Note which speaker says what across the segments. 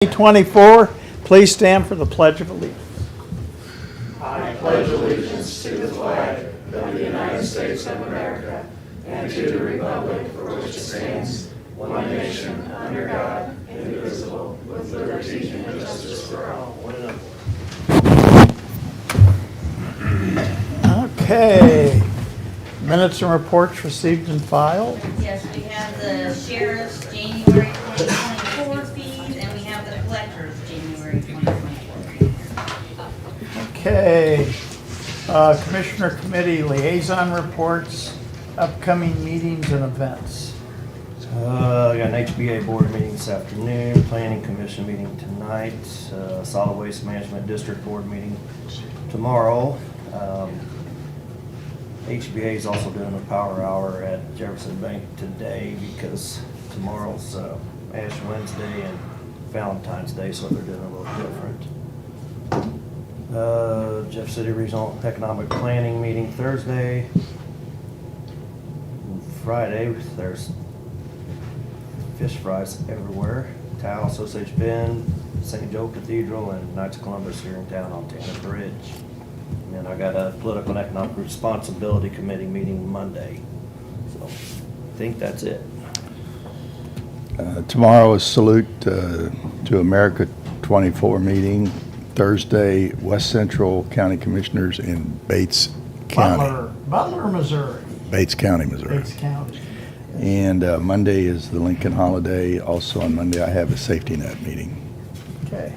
Speaker 1: 2024. Please stand for the Pledge of Allegiance.
Speaker 2: I pledge allegiance to the flag of the United States of America and to the republic for which it stands, one nation, under God, indivisible, with liberty and justice for all.
Speaker 1: Okay. Minutes and reports received and filed.
Speaker 3: Yes, we have the sheriff's January 2024 fees, and we have the collector's January 2024 fees.
Speaker 1: Okay. Commissioner Committee Liaison Reports, upcoming meetings and events.
Speaker 4: I got an HBA board meeting this afternoon, planning commission meeting tonight, solid waste management district board meeting tomorrow. HBA is also doing a power hour at Jefferson Bank today because tomorrow's Ash Wednesday and Valentine's Day, so they're doing a little different. Jeff City Regional Economic Planning meeting Thursday. Friday, there's fish fries everywhere. Towel, Sausage Bend, St. Joe Cathedral, and Knights of Columbus here in town on Tanner Bridge. And then I got a Political and Economic Responsibility Committee meeting Monday. So I think that's it.
Speaker 5: Tomorrow is Salute to America 24 meeting. Thursday, West Central County Commissioners in Bates County.
Speaker 1: Butler, Missouri.
Speaker 5: Bates County, Missouri.
Speaker 1: Bates County.
Speaker 5: And Monday is the Lincoln holiday. Also on Monday, I have a safety net meeting.
Speaker 1: Okay.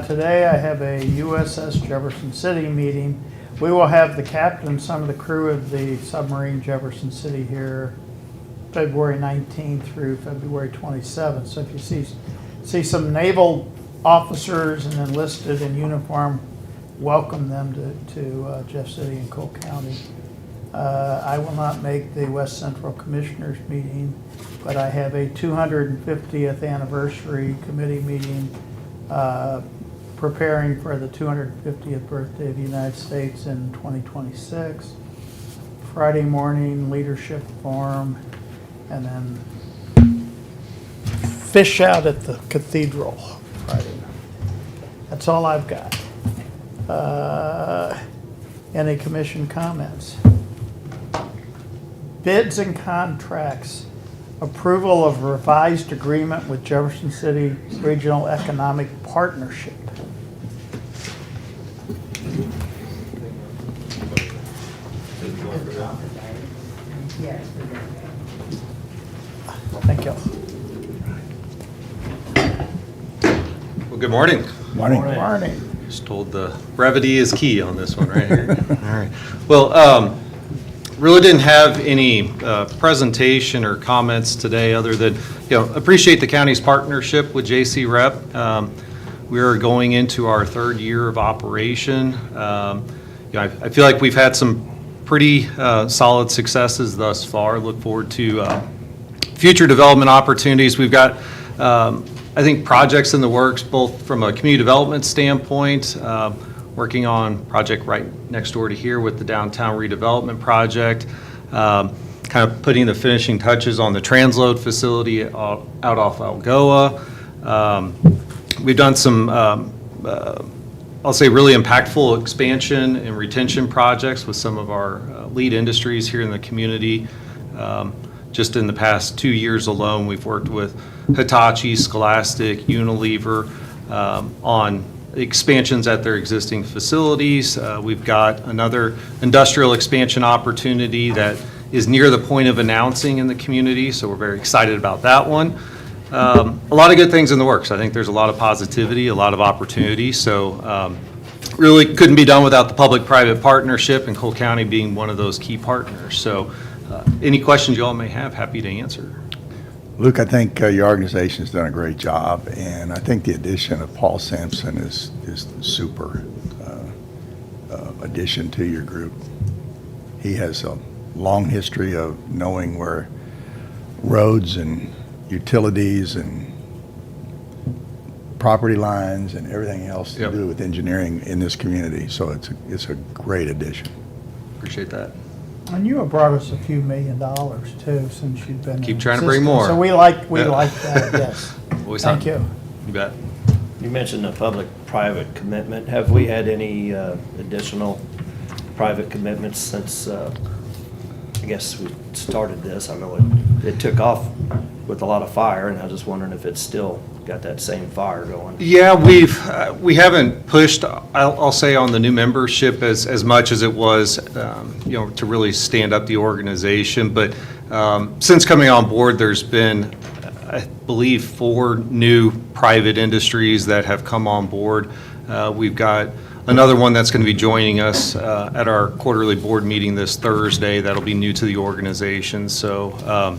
Speaker 1: Today I have a USS Jefferson City meeting. We will have the captain, some of the crew of the submarine Jefferson City here February 19th through February 27th. So if you see some naval officers and enlisted in uniform, welcome them to Jeff City and Cole County. I will not make the West Central Commissioners meeting, but I have a 250th anniversary committee meeting preparing for the 250th birthday of the United States in 2026. Friday morning leadership forum, and then fish out at the cathedral Friday night. That's all I've got. Any commission comments? Bids and contracts. Approval of revised agreement with Jefferson City Regional Economic Partnership. Thank you.
Speaker 6: Well, good morning.
Speaker 5: Morning.
Speaker 1: Morning.
Speaker 6: Just told the brevity is key on this one right here. All right. Well, really didn't have any presentation or comments today other than, appreciate the county's partnership with JC Rep. We are going into our third year of operation. I feel like we've had some pretty solid successes thus far. Look forward to future development opportunities. We've got, I think, projects in the works, both from a community development standpoint, working on project right next door to here with the downtown redevelopment project, kind of putting the finishing touches on the transload facility out off Algoa. We've done some, I'll say, really impactful expansion and retention projects with some of our lead industries here in the community. Just in the past 2 years alone, we've worked with Hitachi, Scholastic, Unilever on expansions at their existing facilities. We've got another industrial expansion opportunity that is near the point of announcing in the community, so we're very excited about that one. A lot of good things in the works. I think there's a lot of positivity, a lot of opportunity, so really couldn't be done without the public-private partnership and Cole County being one of those key partners. So any questions you all may have, happy to answer.
Speaker 5: Luke, I think your organization's done a great job, and I think the addition of Paul Sampson is super addition to your group. He has a long history of knowing where roads and utilities and property lines and everything else to do with engineering in this community. So it's a great addition.
Speaker 6: Appreciate that.
Speaker 1: And you have brought us a few $1 million too since you've been.
Speaker 6: Keep
Speaker 1: in
Speaker 6: trying to bring
Speaker 1: existence.
Speaker 6: more.
Speaker 1: So we like
Speaker 6: Yeah.
Speaker 1: that, yes.
Speaker 6: Always
Speaker 1: Thank
Speaker 6: hunting.
Speaker 1: you.
Speaker 6: You bet.
Speaker 4: You mentioned a public-private commitment. Have we had any additional private commitments since, I guess we started this? I know it took off with a lot of fire, and I was just wondering if it's still got that same fire going.
Speaker 6: Yeah, we haven't pushed, I'll say, on the new membership as much as it was, to really stand up the organization. But since coming on board, there's been, I believe, 4 new private industries that have come on board. We've got another one that's going to be joining us at our quarterly board meeting this Thursday. That'll be new to the organization. So,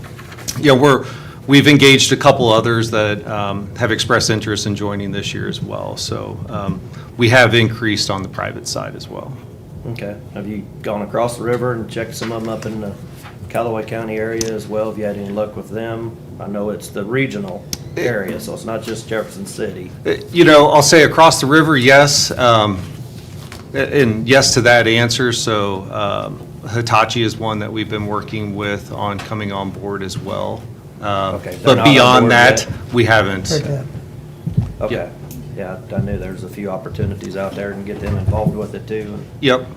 Speaker 6: we've engaged a couple others that have expressed interest in joining this year as well. So we have increased on the private side as well.
Speaker 4: Okay. Have you gone across the river and checked some of them up in the Callaway County area as well? Have you had any luck with them? I know it's the regional area, so it's not just Jefferson City.
Speaker 6: I'll say across the river, yes, and yes to that answer. So Hitachi is one that we've been working with on coming on board as well.
Speaker 4: Okay, they're
Speaker 6: But
Speaker 4: not on
Speaker 6: beyond
Speaker 4: board
Speaker 6: that,
Speaker 4: yet?
Speaker 6: we haven't.
Speaker 1: Okay.
Speaker 4: Okay. Yeah, I knew there's a few opportunities out there and get them involved with it too. And,
Speaker 6: Yep.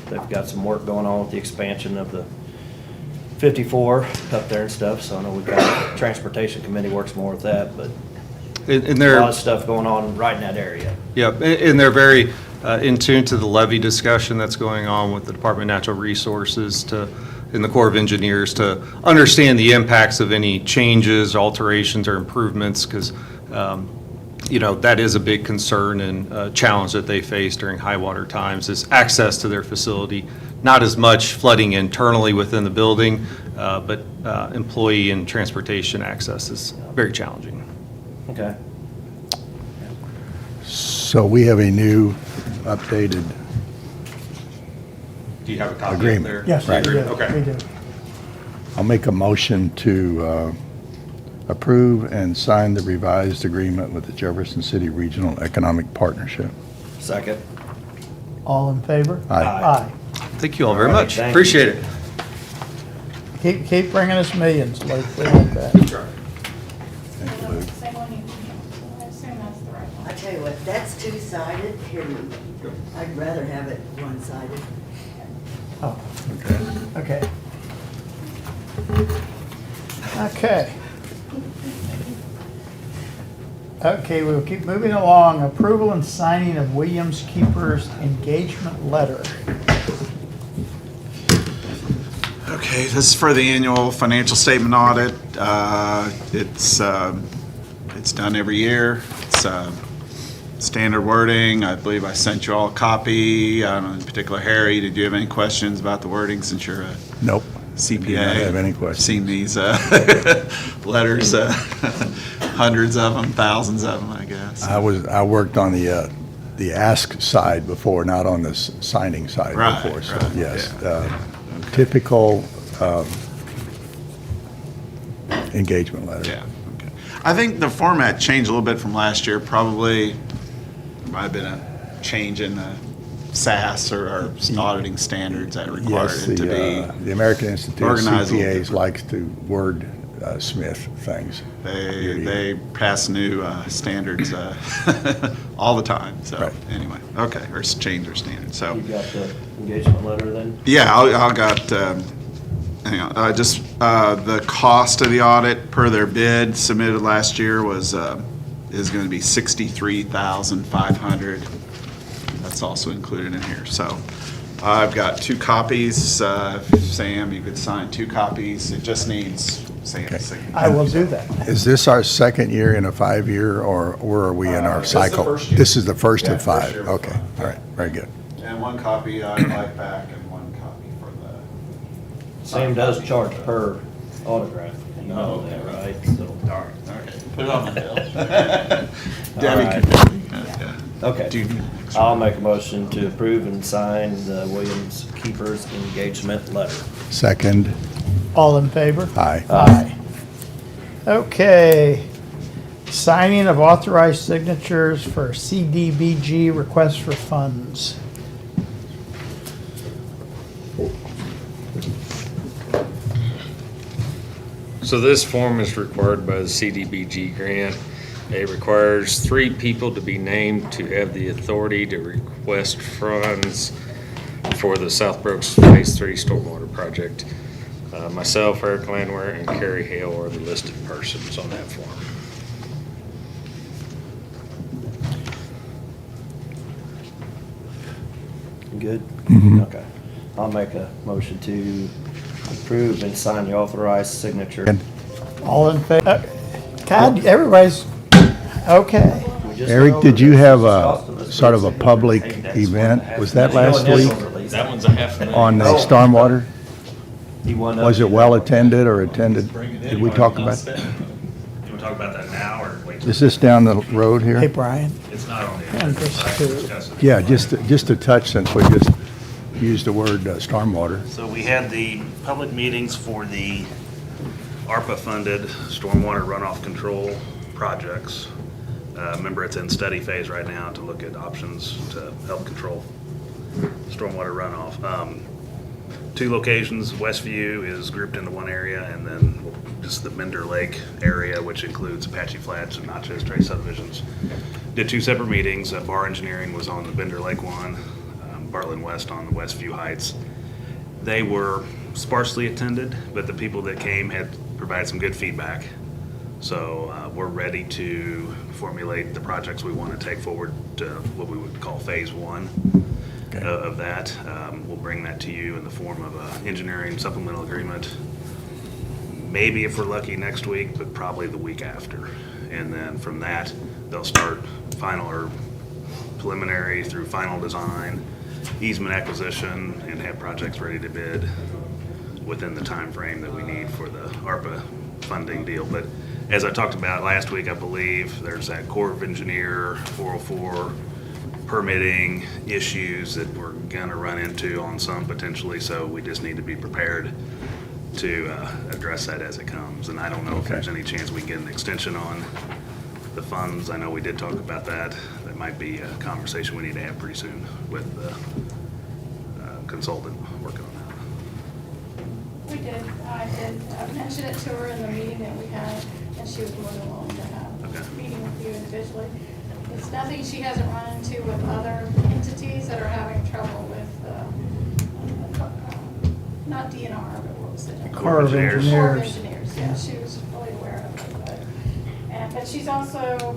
Speaker 4: they've got some work going on with the expansion of the 54 up there and stuff, so I know we've got, Transportation Committee works more with that, but
Speaker 6: And
Speaker 4: a
Speaker 6: they're.
Speaker 4: lot of stuff going on right in that area.
Speaker 6: Yep, and they're very in tune to the levy discussion that's going on with the Department of Natural Resources in the Corps of Engineers to understand the impacts of any changes, alterations, or improvements, because, that is a big concern and challenge that they face during high water times is access to their facility. Not as much flooding internally within the building, but employee and transportation access is very challenging.
Speaker 4: Okay.
Speaker 5: So we have a new updated,
Speaker 6: Do you have a copy
Speaker 5: Agreement.
Speaker 6: there?
Speaker 1: Yes, we
Speaker 5: Right.
Speaker 1: do.
Speaker 6: Okay.
Speaker 1: We do.
Speaker 5: I'll make a motion to approve and sign the revised agreement with the Jefferson City Regional Economic Partnership.
Speaker 4: Second.
Speaker 1: All in favor?
Speaker 5: Aye.
Speaker 1: Aye.
Speaker 6: Thank you all very
Speaker 4: All right,
Speaker 6: much.
Speaker 4: thank you.
Speaker 6: Appreciate it.
Speaker 1: Keep bringing us millions, Luke. We like that.
Speaker 5: Thank you, Luke.
Speaker 7: Same one you, I assume that's the right
Speaker 8: I
Speaker 7: one.
Speaker 8: tell you what, that's two-sided, here, I'd rather have it one-sided.
Speaker 1: Oh, okay. Okay. Okay, we'll keep moving along. Approval and signing of Williams Keeper's engagement letter.
Speaker 2: Okay, this is for the annual financial statement audit. It's done every year. It's standard wording. I believe I sent you all a copy. I don't know, in particular, Harry, did you have any questions about the wording since you're a
Speaker 5: Nope.
Speaker 2: CPA?
Speaker 5: Do not have any questions.
Speaker 2: Seen these letters, hundreds of them, thousands of them, I guess.
Speaker 5: I worked on the ask side before, not on the signing side
Speaker 2: Right,
Speaker 5: before, so
Speaker 2: right,
Speaker 5: yes.
Speaker 2: yeah.
Speaker 5: Typical engagement letter.
Speaker 2: Yeah, okay. I think the format changed a little bit from last year. Probably might have been a change in the SAS or auditing standards that required
Speaker 5: Yes,
Speaker 2: it to be.
Speaker 5: the American Institute of
Speaker 2: organized a little
Speaker 5: CPAs
Speaker 2: different.
Speaker 5: likes to word smith things.
Speaker 2: They pass new standards all the time. So
Speaker 5: Right.
Speaker 2: anyway, okay, or change their standards. So
Speaker 4: You got the engagement letter then?
Speaker 2: yeah, I got. Hang on, just the cost of the audit per their bid submitted last year is going to be $63,500. That's also included in here. So I've got 2 copies. If Sam, you could sign 2 copies. It just needs Sam's
Speaker 5: Okay.
Speaker 2: signature.
Speaker 1: I will do that.
Speaker 5: Is this our second year in a 5-year, or where are we in our
Speaker 2: This is the
Speaker 5: cycle?
Speaker 2: first year.
Speaker 5: This is the first
Speaker 2: Yeah,
Speaker 5: of
Speaker 2: first
Speaker 5: 5?
Speaker 2: year of
Speaker 5: Okay,
Speaker 2: 5.
Speaker 5: all right, very good.
Speaker 2: And 1 copy I'd like back and 1 copy for the.
Speaker 4: Same does charge per autograph. You know that, right? So,
Speaker 2: Darn, okay. Put it on my bill.
Speaker 4: All
Speaker 2: Debbie
Speaker 4: right.
Speaker 2: can. Yeah.
Speaker 4: Okay.
Speaker 2: Do you need an extra?
Speaker 4: I'll make a motion to approve and sign the Williams Keepers engagement letter.
Speaker 5: Second,
Speaker 1: All in favor?
Speaker 5: aye.
Speaker 1: Aye. Okay. Signing of authorized signatures for CDBG requests for funds.
Speaker 9: So this form is required by the CDBG grant. It requires 3 people to be named to have the authority to request funds for the South Brooks Phase 3 Stormwater Project. Myself, Eric Landwehr, and Carrie Hale are the listed persons on that form.
Speaker 4: Good?
Speaker 5: Mhm.
Speaker 4: Okay. I'll make a motion to approve and sign the authorized signature.
Speaker 5: And
Speaker 1: All in favor? God, everybody's, okay.
Speaker 4: We just
Speaker 5: Eric,
Speaker 4: went
Speaker 5: did
Speaker 4: over
Speaker 5: you
Speaker 4: this.
Speaker 5: have
Speaker 4: This cost of
Speaker 5: a
Speaker 4: us
Speaker 5: sort of a
Speaker 4: three
Speaker 5: public
Speaker 4: signatures. Hey, that's
Speaker 5: event?
Speaker 4: what
Speaker 5: Was that
Speaker 4: happened.
Speaker 5: last
Speaker 4: No,
Speaker 5: week?
Speaker 4: initial release.
Speaker 9: That one's a $500,000.
Speaker 5: On the
Speaker 4: Oh.
Speaker 5: stormwater?
Speaker 4: He won up.
Speaker 5: Was it well attended or attended? Did we talk about?
Speaker 10: You want to talk about that now or wait?
Speaker 5: Is this down the road here?
Speaker 1: Hey, Brian.
Speaker 10: It's not on the
Speaker 1: And
Speaker 10: agenda.
Speaker 1: just
Speaker 10: but I
Speaker 1: to-
Speaker 10: can discuss it.
Speaker 5: Yeah, just to touch since we just used the word stormwater.
Speaker 10: So we had the public meetings for the ARPA-funded stormwater runoff control projects. Remember, it's in study phase right now to look at options to help control stormwater runoff. 2 locations, Westview is grouped into one area, and then just the Bender Lake area, which includes Apache Flats and Natchez Trace subdivisions. Did 2 separate meetings. Bar Engineering was on the Bender Lake one, Bartlett West on the Westview Heights. They were sparsely attended, but the people that came had provided some good feedback. So we're ready to formulate the projects we want to take forward to what we would call phase 1 of that. We'll bring that to you in the form of an engineering supplemental agreement. Maybe if we're lucky next week, but probably the week after. And then from that, they'll start final or preliminary through final design, easement acquisition, and have projects ready to bid within the time frame that we need for the ARPA funding deal. But as I talked about last week, I believe there's that Corps of Engineer 404 permitting issues that we're gonna run into on some potentially, so we just need to be prepared to address that as it comes. And I don't know if there's any chance we can get an extension on the funds. I know we did talk about that. That might be a conversation we need to have pretty soon with the consultant working on that.
Speaker 7: We did, I mentioned it to her in the meeting that we had, and she was more than willing to have
Speaker 10: Okay.
Speaker 7: a meeting with you individually. It's nothing she hasn't run into with other entities that are having trouble with, not DNR, but what was it?
Speaker 1: Corps of
Speaker 10: Engineers.
Speaker 7: Corps of
Speaker 1: Engineers.
Speaker 7: Engineers, yeah, she was fully aware of it, but she's also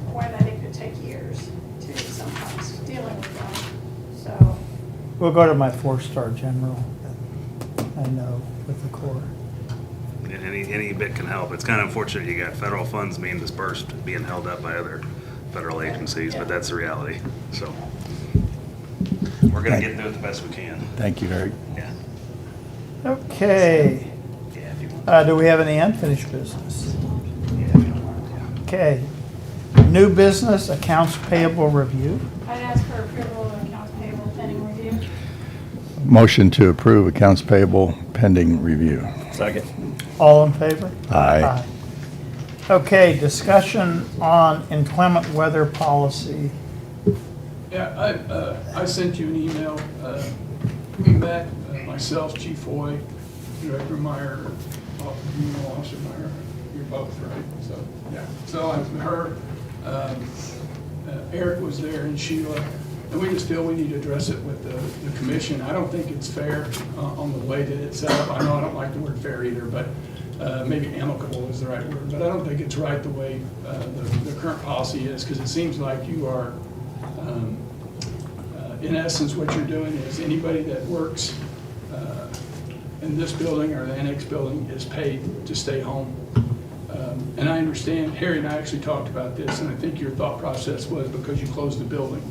Speaker 7: aware that it could take years to sometimes dealing with them, so.
Speaker 1: We'll go to my 4-star general. I know with the Corps.
Speaker 10: And any bit can help. It's kind of unfortunate you got federal funds being dispersed, being held up by other federal agencies, but that's the reality. So we're gonna get into it the best we can.
Speaker 5: Thank you, Eric.
Speaker 10: Yeah.
Speaker 1: Okay.
Speaker 10: Yeah, if you want.
Speaker 1: Do we have any unfinished business?
Speaker 10: Yeah, if you don't mind, yeah.
Speaker 1: Okay. New business, accounts payable review.
Speaker 7: I'd ask for approval of accounts payable pending review.
Speaker 5: Motion to approve accounts payable pending review.
Speaker 4: Second.
Speaker 1: All in favor?
Speaker 5: Aye.
Speaker 1: Okay, discussion on inclement weather policy.
Speaker 11: Yeah, I sent you an email. We met, myself, Chief Hoy, Director Meyer, Regional Officer Meyer, you're both, right? So, yeah, so I with her, Eric was there and Sheila, and we just feel we need to address it with the commission. I don't think it's fair on the way that it's set up. I know I don't like the word fair either, but maybe amicable is the right word, but I don't think it's right the way the current policy is, because it seems like you are, in essence, what you're doing is anybody that works in this building or the annex building is paid to stay home. And I understand, Harry and I actually talked about this, and I think your thought process was because you closed the building.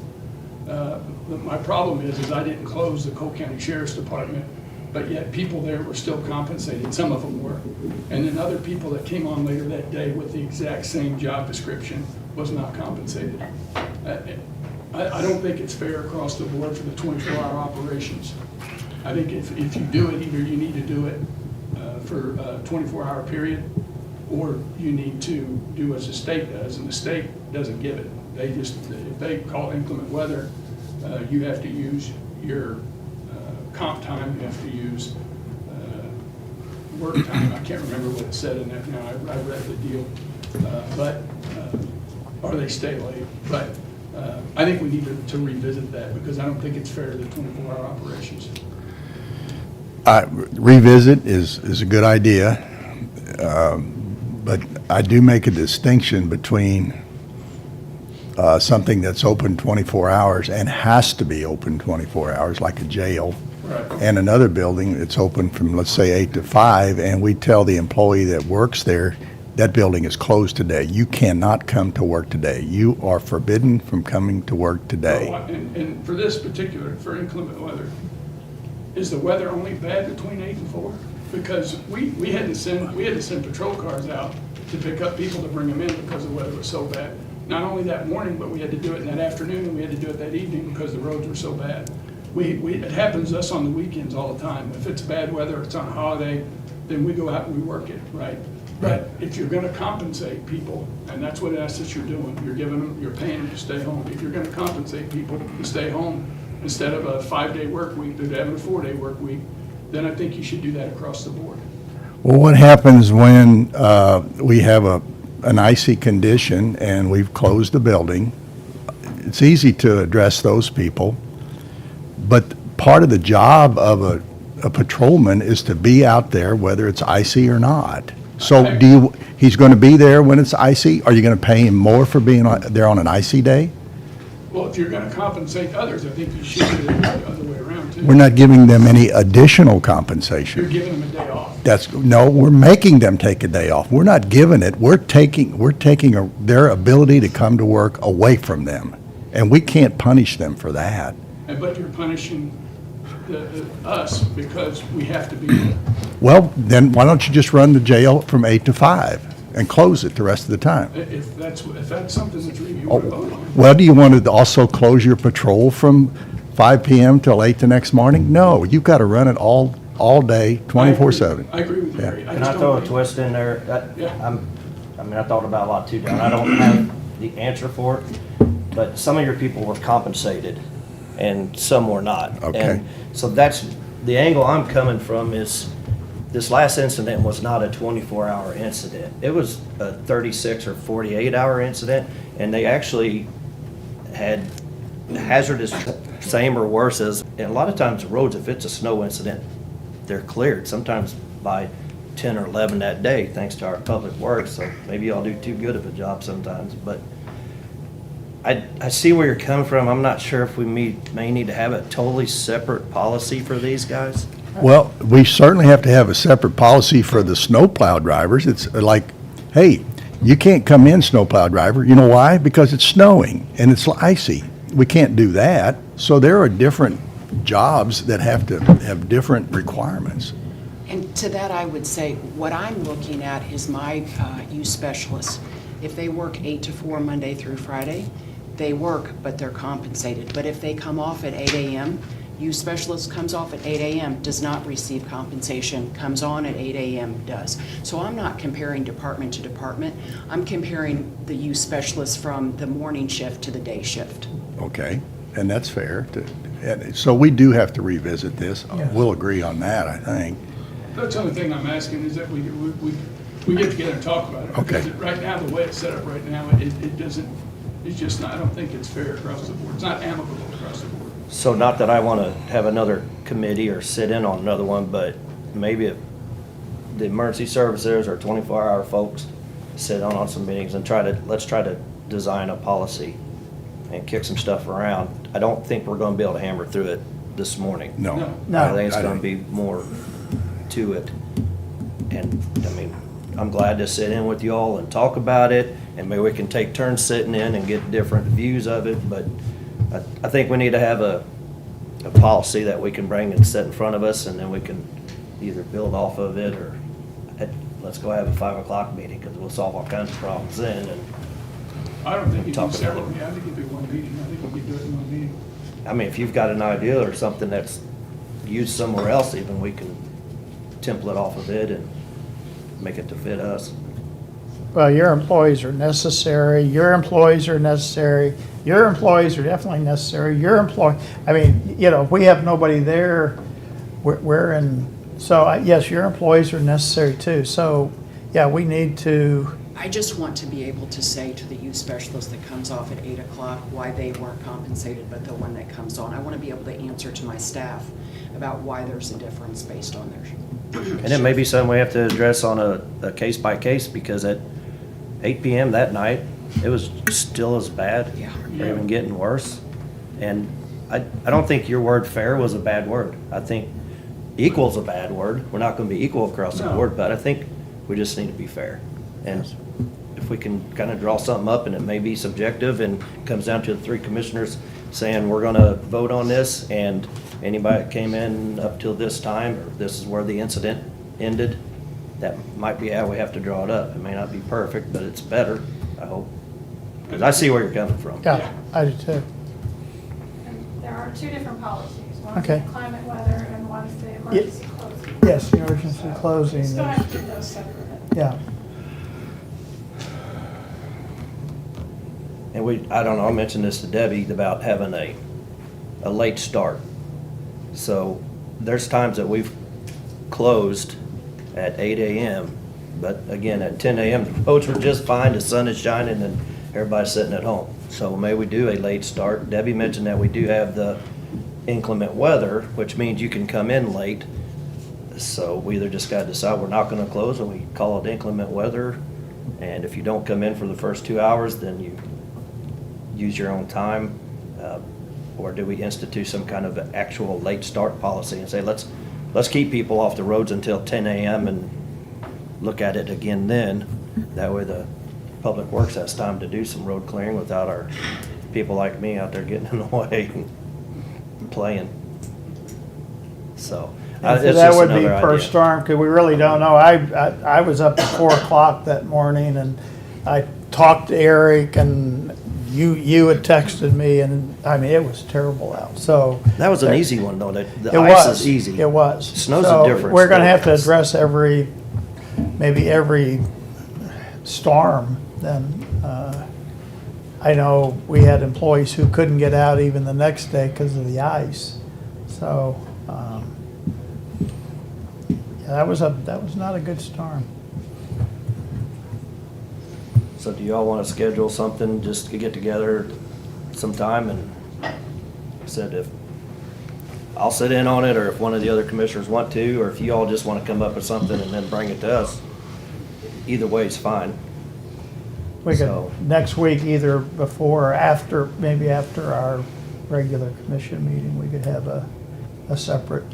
Speaker 11: But my problem is I didn't close the Cole County Sheriff's Department, but yet people there were still compensated, some of them were. And then other people that came on later that day with the exact same job description was not compensated. I don't think it's fair across the board for the 24-hour operations. I think if you do it, either you need to do it for a 24-hour period, or you need to do as the state does, and the state doesn't give it. They just, if they call inclement weather, you have to use your comp time, you have to use work time. I can't remember what it said in that now, I read the deal. But or they stay late. But I think we need to revisit that because I don't think it's fair to the 24-hour operations.
Speaker 5: Revisit is a good idea, but I do make a distinction between something that's open 24 hours and has to be open 24 hours, like a jail,
Speaker 11: Right.
Speaker 5: and another building that's open from, let's say, 8 to 5, and we tell the employee that works there, that building is closed today. You cannot come to work today. You are forbidden from coming to work today.
Speaker 11: And for this particular, for inclement weather, is the weather only bad between 8 and 4? Because we had to send patrol cars out to pick up people to bring them in because the weather was so bad. Not only that morning, but we had to do it in that afternoon, and we had to do it that evening because the roads were so bad. It happens to us on the weekends all the time. If it's bad weather, it's on a holiday, then we go out and we work it, right? But if you're gonna compensate people, and that's what you're doing, you're paying them to stay home. If you're gonna compensate people to stay home, instead of a 5-day work week, they're having a 4-day work week, then I think you should do that across the board.
Speaker 5: Well, what happens when we have an icy condition and we've closed the building? It's easy to address those people, but part of the job of a patrolman is to be out there whether it's icy or not. So he's going to be there when it's icy? Are you going to pay him more for being there on an icy day?
Speaker 11: Well, if you're gonna compensate others, I think you should do it the other way around too.
Speaker 5: We're not giving them any additional
Speaker 11: You're
Speaker 5: compensation.
Speaker 11: giving them a day off.
Speaker 5: No, we're making them take a day off. We're not giving it. We're taking their ability to come to work away from them. And we can't punish them for that.
Speaker 11: But you're punishing us because we have to be there.
Speaker 5: Well, then why don't you just run the jail from 8 to 5 and close it the rest of the time?
Speaker 11: If that's something that you want to vote on.
Speaker 5: Well, do you want to also close your patrol from 5 p.m. till 8 the next morning? No, you've got to run it all day, 24/7.
Speaker 11: I agree with you, Larry.
Speaker 4: Can I
Speaker 11: just
Speaker 4: throw a
Speaker 11: don't-
Speaker 4: twist in there?
Speaker 11: Yeah.
Speaker 4: I thought about a lot too, Don. I don't have the answer for it, but some of your people were compensated and some were not.
Speaker 5: Okay.
Speaker 4: And so that's, the angle I'm coming from is, this last incident was not a 24-hour incident. It was a 36 or 48-hour incident, and they actually had hazardous, same or worse as, and a lot of times the roads, if it's a snow incident, they're cleared, sometimes by 10 or 11 that day, thanks to our public works, so maybe y'all do too good of a job sometimes, but I see where you're coming from. I'm not sure if we may need to have a totally separate policy for these guys.
Speaker 5: Well, we certainly have to have a separate policy for the snowplow drivers. It's like, hey, you can't come in, snowplow driver. You know why? Because it's snowing and it's icy. We can't do that. So there are different jobs that have to have different requirements.
Speaker 12: And to that, I would say, what I'm looking at is my youth specialists. If they work 8 to 4 Monday through Friday, they work, but they're compensated. But if they come off at 8 a.m., youth specialist comes off at 8 a.m., does not receive compensation, comes on at 8 a.m., does. So I'm not comparing department to department. I'm comparing the youth specialist from the morning shift to the day shift.
Speaker 5: Okay, and that's fair. And so we do have to revisit this. We'll agree on that, I think.
Speaker 11: That's the only thing I'm asking is that we get together and talk about it.
Speaker 5: Okay.
Speaker 11: Because right now, the way it's set up right now, it doesn't, it's just not, I don't think it's fair across the board. It's not amicable across the board.
Speaker 4: So not that I want to have another committee or sit in on another one, but maybe if the emergency services or 24-hour folks sit on some meetings and let's try to design a policy and kick some stuff around. I don't think we're going to be able to hammer through it this morning.
Speaker 5: No.
Speaker 11: No.
Speaker 4: I think it's
Speaker 5: I
Speaker 4: going to be more to it. And, I mean, I'm glad to sit in with you all and talk about it, and maybe we can take turns sitting in and get different views of it, but I think we need to have a policy that we can bring and set in front of us, and then we can either build off of it, or let's go have a 5 o'clock meeting, because we'll solve all kinds of problems then, and
Speaker 11: I don't think you
Speaker 4: Talk
Speaker 11: do
Speaker 4: about
Speaker 11: several,
Speaker 4: it.
Speaker 11: I think it'd be one meeting. I think we could do it in one meeting.
Speaker 4: I mean, if you've got an idea or something that's used somewhere else even, we can template off of it and make it to fit us.
Speaker 1: Well, your employees are necessary, your employees are necessary, your employees are definitely necessary, I mean, you know, if we have nobody there, we're in, so yes, your employees are necessary too. So, yeah, we need to
Speaker 12: I just want to be able to say to the youth specialist that comes off at 8 o'clock why they weren't compensated, but the one that comes on. I want to be able to answer to my staff about why there's a difference based on their.
Speaker 4: And it may be something we have to address on a case by case, because at 8 PM that night, it was still as bad,
Speaker 12: Yeah.
Speaker 4: or even getting worse. And I don't think your word fair was a bad word. I think equal's a bad word. We're not gonna be equal across the
Speaker 11: No.
Speaker 4: board, but I think we just need to be fair. And if we can kind of draw something up, and it may be subjective and comes down to the three commissioners saying, we're gonna vote on this, and anybody that came in up till this time, or this is where the incident ended, that might be how we have to draw it up. It may not be perfect, but it's better, I hope. Because I see where you're coming from.
Speaker 1: Yeah, I do too.
Speaker 7: And there are two different policies. One's
Speaker 1: Okay.
Speaker 7: the climate weather and one's the emergency closing.
Speaker 1: Yes, the emergency
Speaker 7: So,
Speaker 1: closing.
Speaker 7: Still have to do those separate.
Speaker 1: Yeah.
Speaker 4: And I don't know, I mentioned this to Debbie about having a late start. So there's times that we've closed at 8 AM, but again, at 10 AM, the roads were just fine, the sun is shining, and everybody's sitting at home. So may we do a late start? Debbie mentioned that we do have the inclement weather, which means you can come in late. So we either just gotta decide we're not gonna close, and we call it inclement weather. And if you don't come in for the first 2 hours, then you use your own time. Or do we institute some kind of actual late start policy and say, let's keep people off the roads until 10 AM and look at it again then? That way the Public Works has time to do some road clearing without our people like me out there getting in the way and playing. So.
Speaker 1: And so
Speaker 4: it's
Speaker 1: that
Speaker 4: just
Speaker 1: would be
Speaker 4: another
Speaker 1: per
Speaker 4: idea.
Speaker 1: storm, because we really don't know. I was up at 4 o'clock that morning, and I talked to Eric, and you had texted me, and, I mean, it was terrible out, so.
Speaker 4: That was an easy one, though. The
Speaker 1: It
Speaker 4: ice
Speaker 1: was.
Speaker 4: is easy.
Speaker 1: It was.
Speaker 4: Snow's
Speaker 1: So
Speaker 4: a difference.
Speaker 1: we're gonna have to address maybe every storm then. I know we had employees who couldn't get out even the next day because of the ice, so, yeah, that was not a good storm.
Speaker 4: So do y'all want to schedule something, just to get together sometime? And said if, I'll sit in on it, or if one of the other commissioners want to, or if you all just want to come up with something and then bring it to us, either way is fine.
Speaker 1: We
Speaker 4: So-
Speaker 1: could, next week, either before or after, maybe after our regular commission meeting, we could have a separate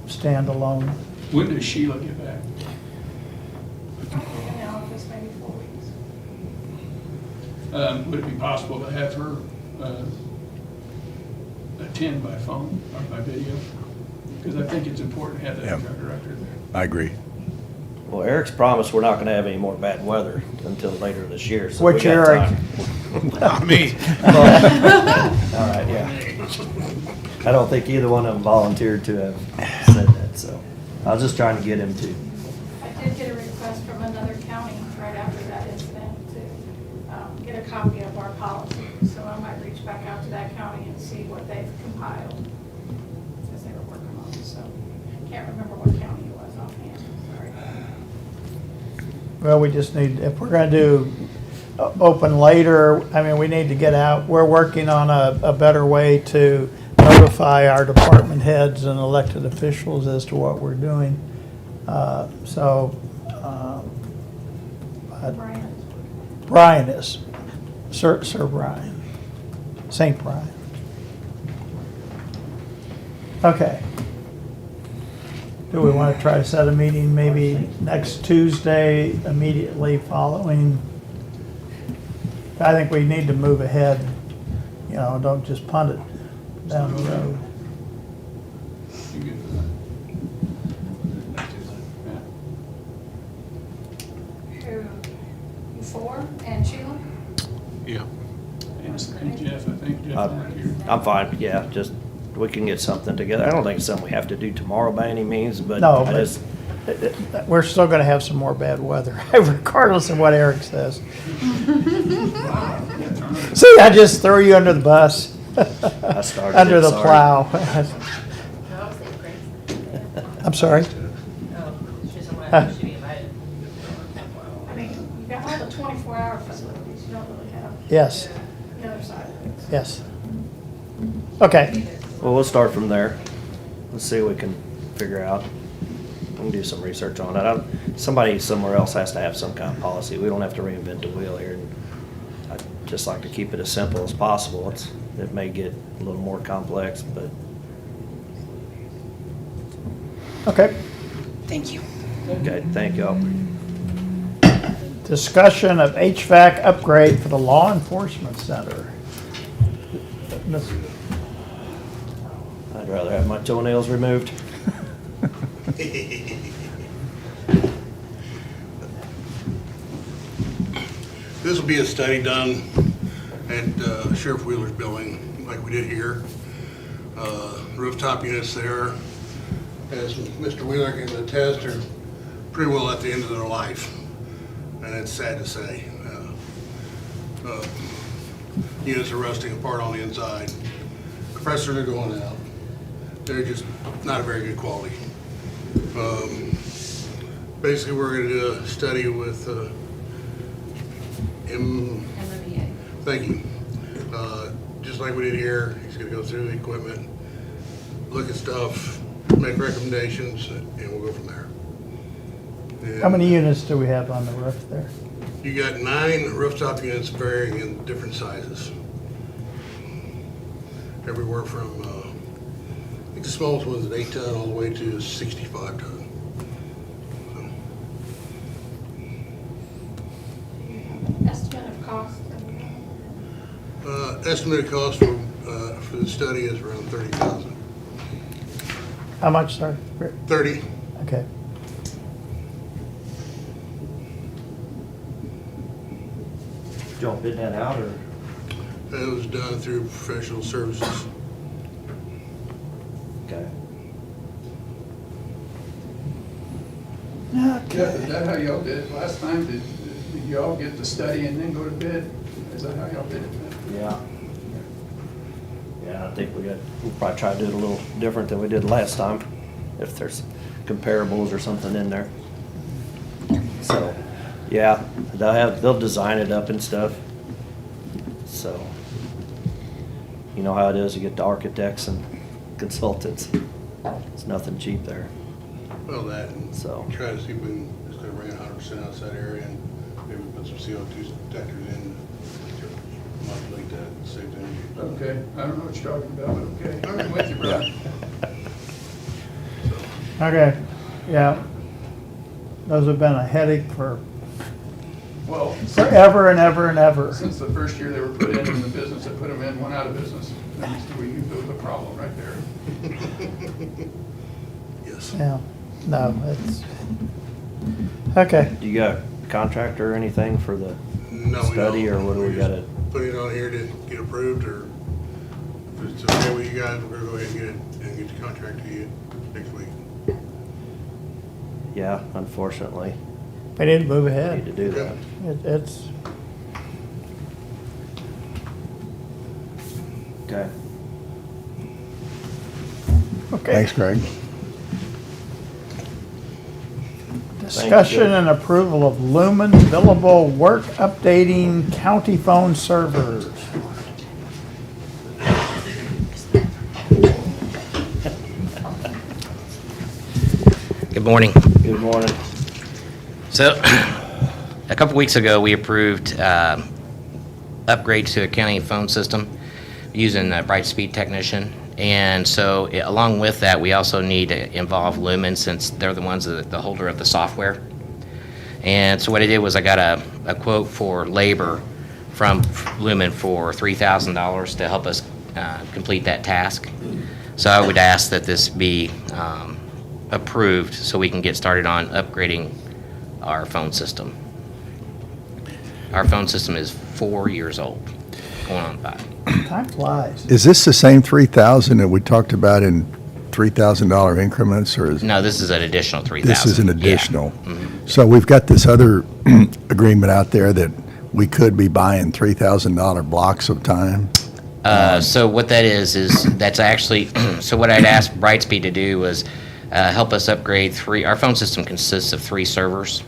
Speaker 1: standalone.
Speaker 11: When does Sheila get back?
Speaker 7: I'll be in the office maybe 4 weeks.
Speaker 11: Would it be possible to have her attend by phone or by video? Because I think it's important to have that
Speaker 5: Yeah.
Speaker 11: director there.
Speaker 5: I agree.
Speaker 4: Well, Eric's promised we're not going to have any more bad weather until later this year, so we
Speaker 1: Which
Speaker 4: got
Speaker 1: Eric?
Speaker 4: time.
Speaker 5: Not me.
Speaker 4: All right, yeah. I don't think either one of them volunteered to have said that, so I was just trying to get him to.
Speaker 7: I did get a request from another county right after that incident to get a copy of our policy. So I might reach back out to that county and see what they've compiled, because they were working on it, so. Can't remember what county it was offhand, sorry.
Speaker 1: Well, we just need, if we're gonna do open later, I mean, we need to get out. We're working on a better way to notify our department heads and elected officials as to what we're doing. But
Speaker 7: Brian,
Speaker 1: Brian is, Sir Brian, St. Brian. Okay. Do we want to try to set a meeting maybe next Tuesday immediately following? I think we need to move ahead, you know, don't just punt it down the road.
Speaker 11: You good for that? Yeah.
Speaker 7: who, you four, and Sheila?
Speaker 6: Yeah.
Speaker 11: And Jeff, I think Jeff volunteered.
Speaker 4: I'm fine, yeah, just, we can get something together. I don't think it's something we have to do tomorrow by any means, but
Speaker 1: No,
Speaker 4: I
Speaker 1: but
Speaker 4: just,
Speaker 1: we're still gonna have some more bad weather, regardless of what Eric says. See, I just threw you under the bus.
Speaker 4: I started
Speaker 1: Under
Speaker 4: it,
Speaker 1: the
Speaker 4: sorry.
Speaker 1: plow. I'm sorry?
Speaker 7: I mean, you got all the
Speaker 1: Yes,
Speaker 7: the other side.
Speaker 1: yes. Okay,
Speaker 4: Well, we'll start from there. Let's see what we can figure out. We can do some research on it. Somebody somewhere else has to have some kind of policy. We don't have to reinvent the wheel here. I'd just like to keep it as simple as possible. It may get a little more complex, but
Speaker 1: okay.
Speaker 12: Thank you.
Speaker 4: okay, thank y'all.
Speaker 1: Discussion of HVAC upgrade for the law enforcement center. Miss-
Speaker 4: I'd rather have my toenails removed.
Speaker 13: This will be a study done at Sheriff Wheeler's building, like we did here. Rooftop units there, as Mr. Wheeler can attest, are pretty well at the end of their life. And it's sad to say. Units are rusting apart on the inside. Compressors are going out. They're just not a very good quality. Basically, we're going to do a study with
Speaker 3: MMA.
Speaker 13: Thank you. Just like we did here, he's going to go through the equipment, look at stuff, make recommendations, and we'll go from there. And
Speaker 1: How many units do we have on the roof there?
Speaker 13: You got 9 rooftop units varying in different sizes. Everywhere from, I think the smallest one's an 8-ton all the way to 65-ton.
Speaker 7: Estimate of cost.
Speaker 13: Estimated cost for the study is around $30,000.
Speaker 1: How much, sir?
Speaker 13: 30.
Speaker 1: Okay.
Speaker 4: Did y'all bid that out, or?
Speaker 13: It was done through professional services.
Speaker 4: Okay.
Speaker 11: Is that how y'all did it last time? Did y'all get the study and then go to bid? Is that how y'all did it?
Speaker 4: Yeah. Yeah, I think we'll probably try to do it a little different than we did last time, if there's comparables or something in there. So, yeah, they'll design it up and stuff. So, you know how it is, you get the architects and consultants. It's nothing cheap there.
Speaker 13: Well, that, and
Speaker 4: So.
Speaker 13: try to see if we can, instead of bringing 100% outside area, and maybe put some CO2 detectors in to modulate that, save the energy.
Speaker 11: Okay, I don't know what you're talking about, but okay. I'm with you, brother.
Speaker 1: Okay, yeah. Those have been a headache for
Speaker 11: Well,
Speaker 1: forever and ever and ever.
Speaker 11: since the first year they were put in the business, they put them in, one out of business. And we knew there was a problem right there.
Speaker 13: Yes.
Speaker 1: Yeah, no, it's, okay.
Speaker 4: Do you got a contractor or anything for the
Speaker 13: No, we
Speaker 4: study,
Speaker 13: don't.
Speaker 4: or what do we
Speaker 13: We're
Speaker 4: gotta?
Speaker 13: just putting it on here to get approved, or if it's okay with you guys, we're gonna go ahead and get it, and get the contract to you next week.
Speaker 4: Yeah, unfortunately,
Speaker 1: We need to move
Speaker 4: need to
Speaker 1: ahead.
Speaker 4: do that.
Speaker 1: It's,
Speaker 4: Okay.
Speaker 1: okay.
Speaker 5: Thanks, Greg.
Speaker 1: Discussion and approval of Lumen billable work updating county phone servers.
Speaker 14: Good morning.
Speaker 4: Good morning.
Speaker 14: So, a couple weeks ago, we approved upgrades to the county phone system using Brightspeed Technician. And so, along with that, we also need to involve Lumen since they're the ones that the holder of the software. And so what I did was I got a quote for labor from Lumen for $3,000 to help us complete that task. So I would ask that this be approved so we can get started on upgrading our phone system. Our phone system is 4 years old, going on 5.
Speaker 1: Time flies.
Speaker 5: Is this the same 3,000 that we talked about in $3,000 increments, or is?
Speaker 14: No, this is an additional 3,000.
Speaker 5: This is an
Speaker 14: Yeah.
Speaker 5: additional.
Speaker 14: Mhm.
Speaker 5: So we've got this other agreement out there that we could be buying $3,000 blocks of time.
Speaker 14: So what that is that's actually, so what I'd asked Brightspeed to do was help us upgrade our phone system consists of 3 servers.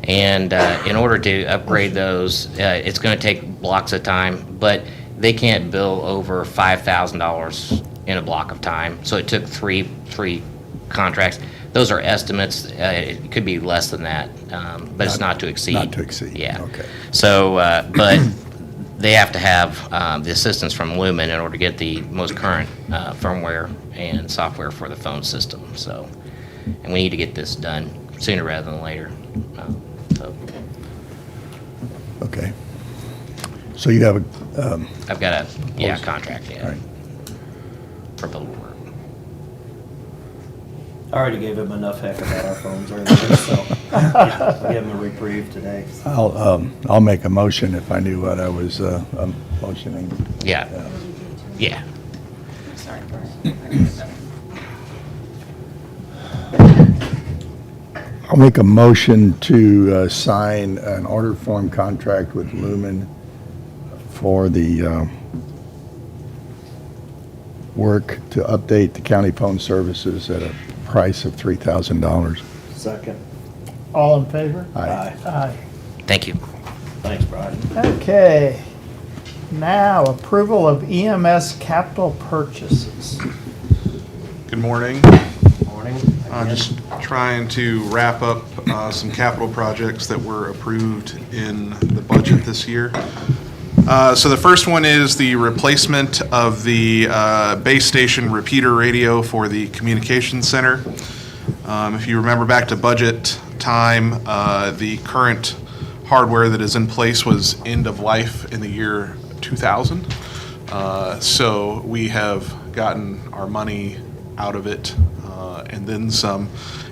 Speaker 14: And in order to upgrade those, it's going to take blocks of time, but they can't bill over $5,000 in a block of time. So it took three contracts. Those are estimates. It could be less than that, but it's not to exceed.
Speaker 5: Not to exceed.
Speaker 14: Yeah.
Speaker 5: Okay.
Speaker 14: So, but they have to have the assistance from Lumen in order to get the most current firmware and software for the phone system. So, and we need to get this done sooner rather than later. So
Speaker 5: Okay. So you have a,
Speaker 14: I've got a contract, yeah,
Speaker 5: all right.
Speaker 14: for bill of work.
Speaker 4: I already gave him enough heck about our phones earlier, so I'll give him a reprieve today.
Speaker 5: I'll make a motion if I knew what I was motioning.
Speaker 14: Yeah, yeah.
Speaker 7: Sorry,
Speaker 5: I'll make a motion to sign an order form contract with Lumen for the work to update the county phone services at a price of $3,000.
Speaker 4: Second.
Speaker 1: All in favor?
Speaker 5: Aye.
Speaker 1: Aye.
Speaker 14: Thank you.
Speaker 4: Thanks, Brian.
Speaker 1: Okay. Now, approval of EMS capital purchases.
Speaker 15: Good morning.
Speaker 4: Morning.
Speaker 15: Just trying to wrap up some capital projects that were approved in the budget this year. So the first one is the replacement of the base station repeater radio for the communications center. If you remember back to budget time, the current hardware that is in place was end of life in the year 2000. So we have gotten our money out of it and then some.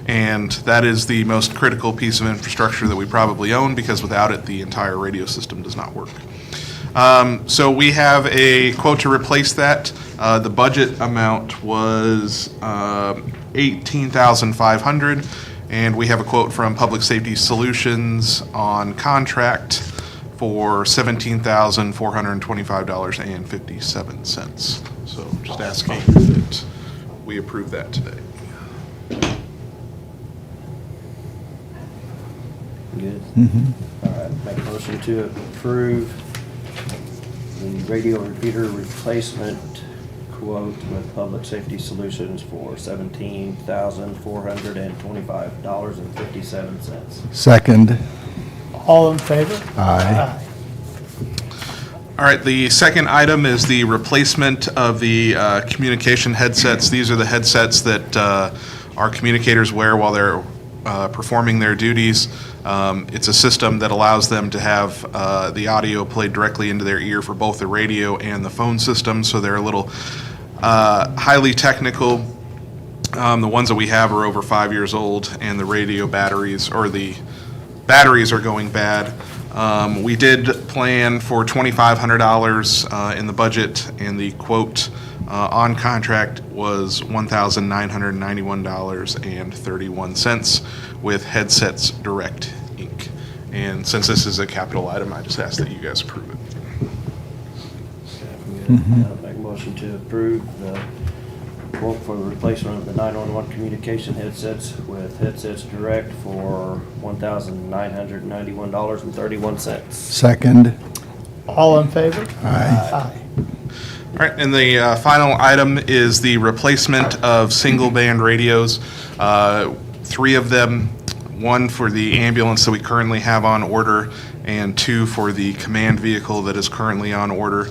Speaker 15: And that is the most critical piece of infrastructure that we probably own, because without it, the entire radio system does not work. So we have a quote to replace that. The budget amount was $18,500, and we have a quote from Public Safety Solutions on contract for $17,425.57. So just asking that we approve that today.
Speaker 4: Good. All right, make a motion to approve the radio repeater replacement quote with Public Safety Solutions for $17,425.57.
Speaker 5: Second.
Speaker 1: All in favor?
Speaker 5: Aye.
Speaker 15: All right, the second item is the replacement of the communication headsets. These are the headsets that our communicators wear while they're performing their duties. It's a system that allows them to have the audio played directly into their ear for both the radio and the phone system, so they're a little highly technical. The ones that we have are over 5 years old, and the radio batteries, or the batteries, are going bad. We did plan for $2,500 in the budget, and the quote on contract was $1,991.31 with Headsets Direct Inc. And since this is a capital item, I just ask that you guys approve it.
Speaker 4: Make a motion to approve the quote for the replacement of the 911 communication headsets with Headsets Direct for $1,991.31.
Speaker 5: Second.
Speaker 1: All in favor?
Speaker 5: Aye.
Speaker 1: Aye.
Speaker 15: All right, and the final item is the replacement of single band radios. 3 of them, 1 for the ambulance that we currently have on order, and 2 for the command vehicle that is currently on order.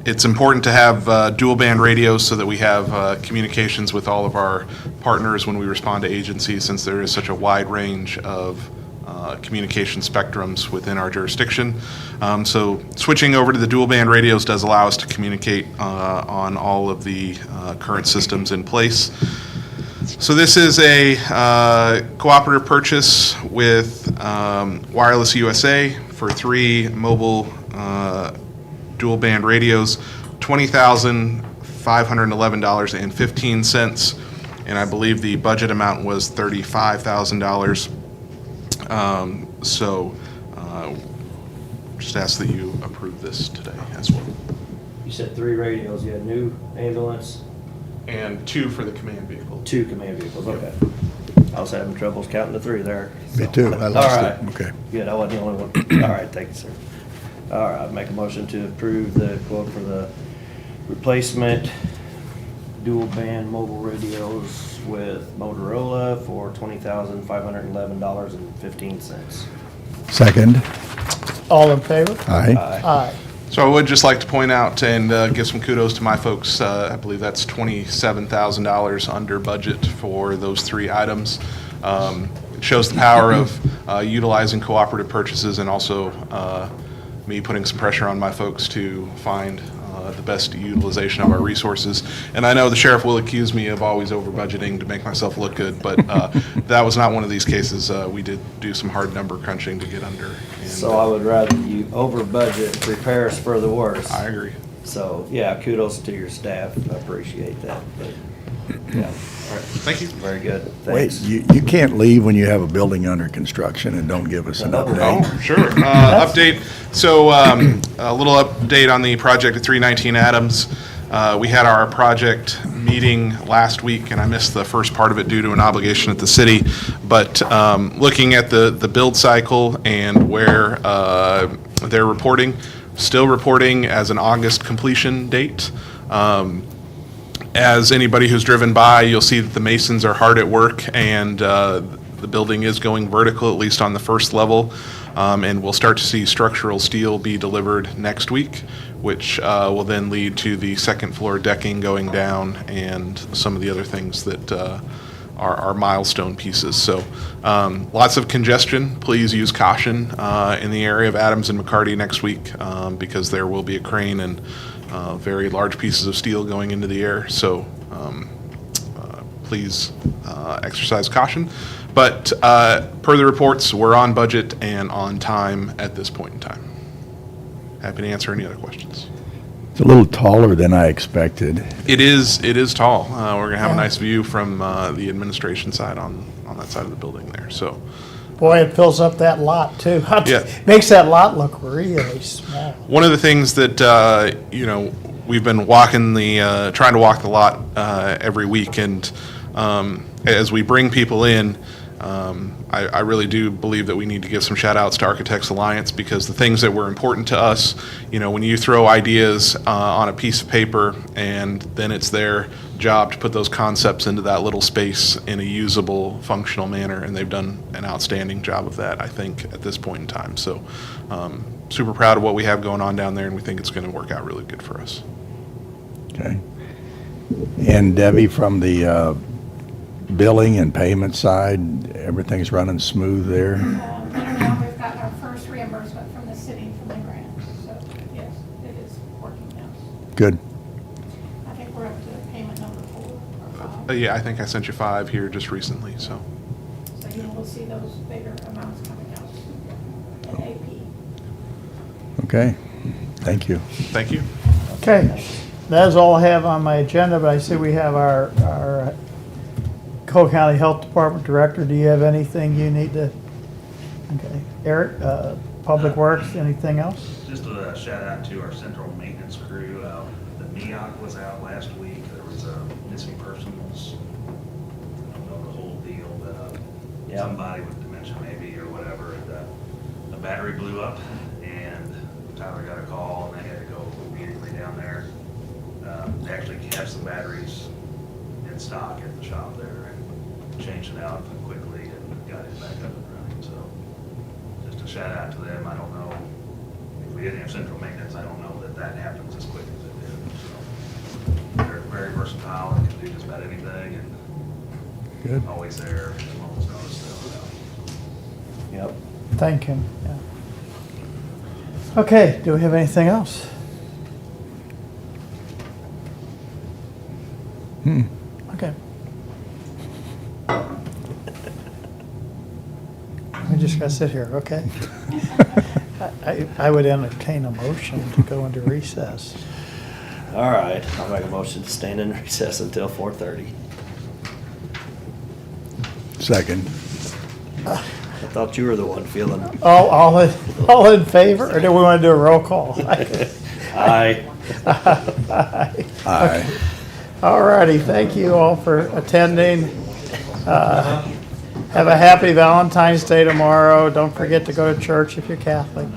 Speaker 15: It's important to have dual band radios so that we have communications with all of our partners when we respond to agencies, since there is such a wide range of communication spectrums within our jurisdiction. So switching over to the dual band radios does allow us to communicate on all of the current systems in place. So this is a cooperative purchase with Wireless USA for 3 mobile dual band radios, $20,511.15, and I believe the budget amount was $35,000. So just ask that you approve this today as well.
Speaker 4: You said 3 radios, you had new ambulance,
Speaker 15: And 2 for the command vehicle.
Speaker 4: 2 command vehicles, okay. I was having troubles counting to 3 there.
Speaker 5: Me
Speaker 4: so.
Speaker 5: too. I
Speaker 4: All
Speaker 5: lost
Speaker 4: right.
Speaker 5: it. Okay.
Speaker 4: Good, I wasn't the only one. All right, thank you, sir. All right, make a motion to approve the quote for the replacement dual band mobile radios with Motorola for $20,511.15.
Speaker 5: Second.
Speaker 1: All in favor?
Speaker 5: Aye.
Speaker 1: Aye.
Speaker 15: So I would just like to point out and give some kudos to my folks. I believe that's $27,000 under budget for those 3 items. It shows the power of utilizing cooperative purchases and also me putting some pressure on my folks to find the best utilization of our resources. And I know the sheriff will accuse me of always over budgeting to make myself look good, but that was not one of these cases. We did do some hard number crunching to get under. And,
Speaker 4: So I would rather you over budget, prepare us for the worst.
Speaker 15: I agree.
Speaker 4: So, yeah, kudos to your staff. I appreciate that. But, yeah,
Speaker 15: All right, thank you.
Speaker 4: very good.
Speaker 5: Wait,
Speaker 4: Thanks.
Speaker 5: you can't leave when you have a building under construction and don't give us an
Speaker 4: No.
Speaker 5: update.
Speaker 15: Oh, sure. Update. So, a little update on the project at 319 Adams. We had our project meeting last week, and I missed the first part of it due to an obligation at the city. But looking at the build cycle and where they're reporting, still reporting as an August completion date. As anybody who's driven by, you'll see that the masons are hard at work, and the building is going vertical, at least on the first level. And we'll start to see structural steel be delivered next week, which will then lead to the second floor decking going down and some of the other things that are milestone pieces. So lots of congestion. Please use caution in the area of Adams and McCarty next week because there will be a crane and very large pieces of steel going into the air. So please exercise caution. But per the reports, we're on budget and on time at this point in time. Happy to answer any other questions.
Speaker 5: It's a little taller than I expected.
Speaker 15: It is tall. We're gonna have a nice view from the administration side on that side of the building there. So
Speaker 1: Boy, it fills up that lot too.
Speaker 15: Yeah.
Speaker 1: Makes that lot look really small.
Speaker 15: one of the things that we've been walking trying to walk the lot every week, and as we bring people in. I really do believe that we need to give some shout outs to Architects Alliance because the things that were important to us, when you throw ideas on a piece of paper and then it's their job to put those concepts into that little space in a usable, functional manner, and they've done an outstanding job of that, I think, at this point in time. So super proud of what we have going on down there, and we think it's going to work out really good for us.
Speaker 5: Okay. And Debbie, from the billing and payment side, everything's running smooth there?
Speaker 7: And now we've gotten our first reimbursement from the city from the grant, so yes, it is working now.
Speaker 5: Good.
Speaker 7: I think we're up to payment number 4 or 5.
Speaker 15: Yeah, I think I sent you 5 here just recently, so.
Speaker 7: So you will see those bigger amounts coming out in AP.
Speaker 5: Okay. Thank you.
Speaker 15: Thank you.
Speaker 1: Okay, that's all I have on my agenda, but I see we have our Cole County Health Department Director. Do you have anything you need to, okay, Eric, Public Works, anything else?
Speaker 10: Just a shout out to our central maintenance crew. The MEOC was out last week. There was missing persons. I don't know the whole deal, but somebody with dementia maybe or whatever. The battery blew up, and Tyler got a call, and they had to go immediately down there. They actually have some batteries in stock at the shop there and changed it out quickly and got it back up and running. So just a shout out to them. I don't know if we didn't have central maintenance. I don't know that happens as quick as it did. So they're very versatile and can do just about anything and
Speaker 5: Good.
Speaker 10: always there at a moment's notice.
Speaker 4: Yep.
Speaker 1: Thank you. Yeah. Okay, do we have anything else? Okay. We just gotta sit here, okay? I would entertain a motion to go into recess.
Speaker 4: All right, I'll make a motion to stand in recess until 4:30.
Speaker 5: Second.
Speaker 4: I thought you were the one feeling.
Speaker 1: All in favor, or do we wanna do a roll call?
Speaker 4: Aye.
Speaker 5: Aye.
Speaker 1: All righty, thank you all for attending. Have a happy Valentine's Day tomorrow. Don't forget to go to church if you're Catholic.